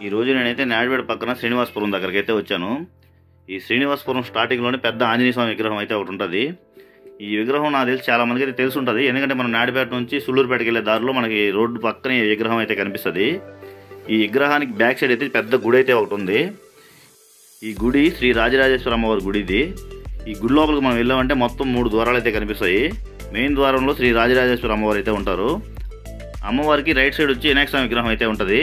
ఈరోజు నేనైతే నాయుడుపేట పక్కన శ్రీనివాసపురం దగ్గరికి అయితే వచ్చాను. ఈ శ్రీనివాసపురం స్టార్టింగ్లోనే పెద్ద ఆంజనేయ స్వామి విగ్రహం అయితే ఒకటి ఉంటుంది. ఈ విగ్రహం నాకు తెలిసి చాలా మందికి అయితే తెలిసి ఉంటుంది. ఎందుకంటే మనం నాయుడుపేట నుంచి సుళ్ళూరుపేటకి వెళ్ళే దారిలో మనకి రోడ్డు పక్కనే ఈ విగ్రహం అయితే కనిపిస్తుంది. ఈ విగ్రహానికి బ్యాక్ సైడ్ అయితే పెద్ద గుడి అయితే ఒకటి ఉంది. ఈ గుడి శ్రీ రాజరాజేశ్వర అమ్మవారి గుడి ఇది. ఈ గుడి లోపలికి మనం వెళ్ళామంటే మొత్తం 3 ద్వారాలు అయితే కనిపిస్తాయి. మెయిన్ ద్వారంలో శ్రీ రాజరాజేశ్వర అమ్మవారు అయితే ఉంటారు. అమ్మవారికి రైట్ సైడ్ వచ్చి వినాయక స్వామి విగ్రహం అయితే ఉంటుంది.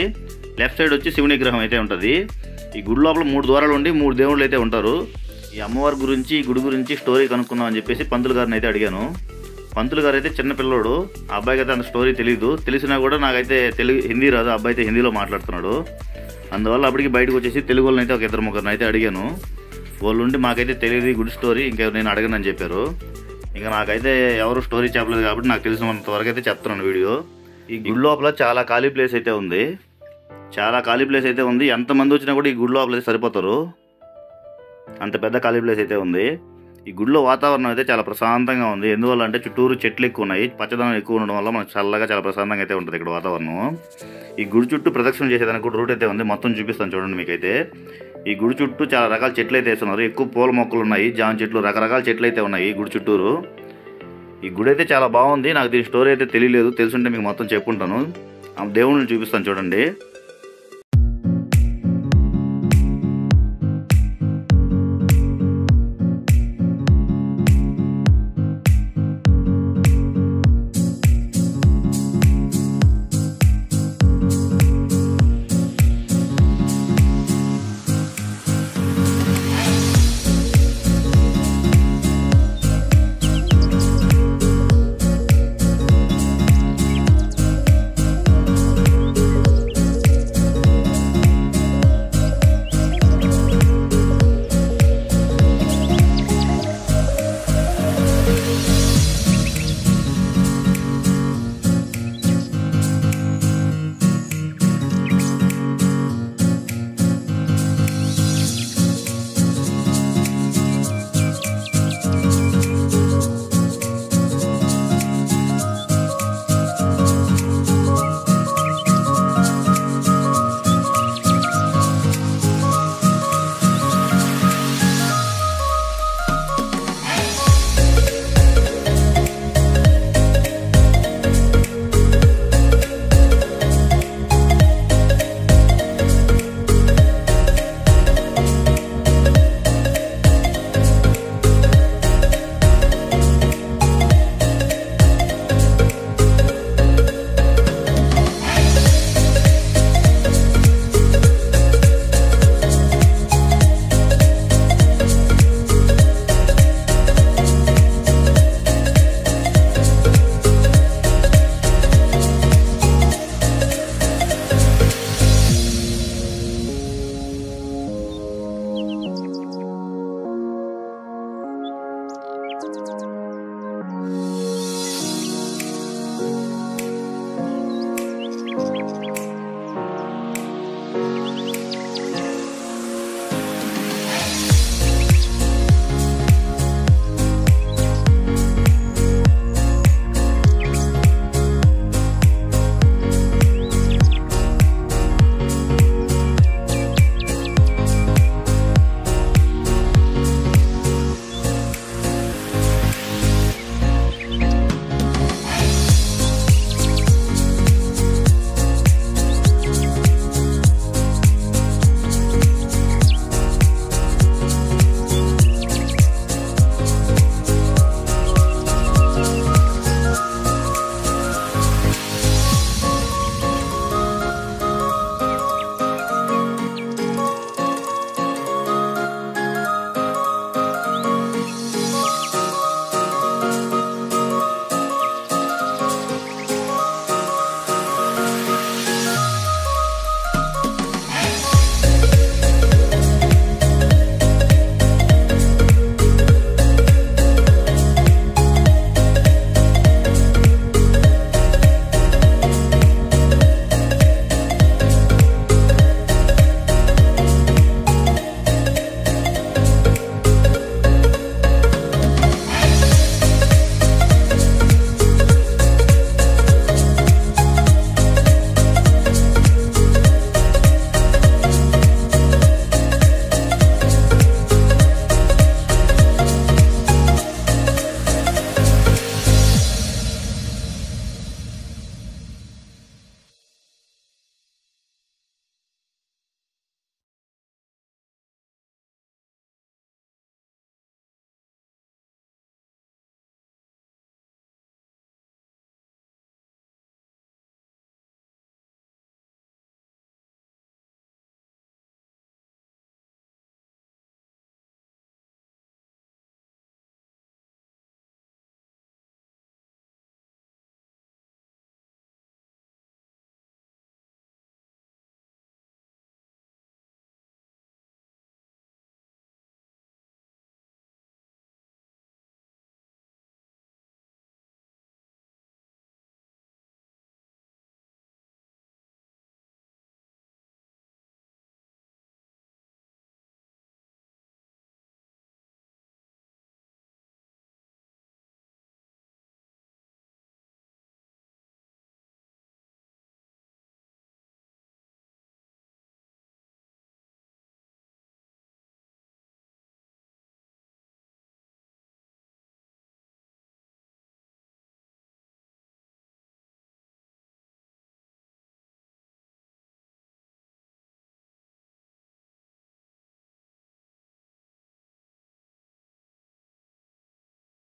లెఫ్ట్ సైడ్ వచ్చి శివుని విగ్రహం అయితే ఉంటుంది. ఈ గుడి లోపల 3 ద్వారాలు ఉండి 3 దేవుళ్ళు అయితే ఉంటారు. ఈ అమ్మవారి గురించి ఈ గుడి గురించి స్టోరీ కనుక్కుందాం అని చెప్పేసి పంతులు గారిని అయితే అడిగాను. పంతులు గారు అయితే చిన్న పిల్లోడు, ఆ అబ్బాయికి అయితే అంత స్టోరీ తెలియదు. తెలిసినా కూడా నాకైతే హిందీ రాదు. అబ్బాయి అయితే హిందీలో మాట్లాడుతున్నాడు. అందువల్ల అప్పటికి బయటకు వచ్చేసి తెలుగు వాళ్ళని అయితే ఒక 2-3 అయితే అడిగాను. వాళ్ళు ఉండి మాకైతే తెలియదు ఈ గుడి స్టోరీ, ఇంకా నేను అడగనని చెప్పారు. ఇంకా నాకైతే ఎవరు స్టోరీ చెప్పలేదు కాబట్టి నాకు తెలిసినంత వరకు అయితే చెప్తున్నాను వీడియో. ఈ గుడి లోపల చాలా ఖాళీ ప్లేస్ అయితే ఉంది. ఎంతమంది వచ్చినా కూడా ఈ గుడి లోపల అయితే సరిపోతారు. అంత పెద్ద ఖాళీ ప్లేస్ అయితే ఉంది. ఈ గుడిలో వాతావరణం అయితే చాలా ప్రశాంతంగా ఉంది. ఎందువల్ల అంటే చుట్టూరు చెట్లు ఎక్కువ ఉన్నాయి. పచ్చదనం ఎక్కువ ఉండడం వల్ల మనకు చల్లగా చాలా ప్రశాంతంగా అయితే ఉంటుంది ఇక్కడ వాతావరణం. ఈ గుడి చుట్టూ ప్రదక్షిణ చేసేదానికి కూడా రూట్ అయితే ఉంది. మొత్తం చూపిస్తాను చూడండి మీకైతే. ఈ గుడి చుట్టూ చాలా రకాల చెట్లు అయితే వేస్తున్నారు. ఎక్కువ పూల మొక్కలు ఉన్నాయి, జామ చెట్లు, రకరకాల చెట్లు అయితే ఉన్నాయి ఈ గుడి చుట్టూరు. ఈ గుడి అయితే చాలా బాగుంది. నాకు దీని స్టోరీ అయితే తెలియలేదు. తెలుసుంటే మీకు మొత్తం చెప్పుకుంటాను. ఆ దేవుళ్ళని చూపిస్తాను చూడండి.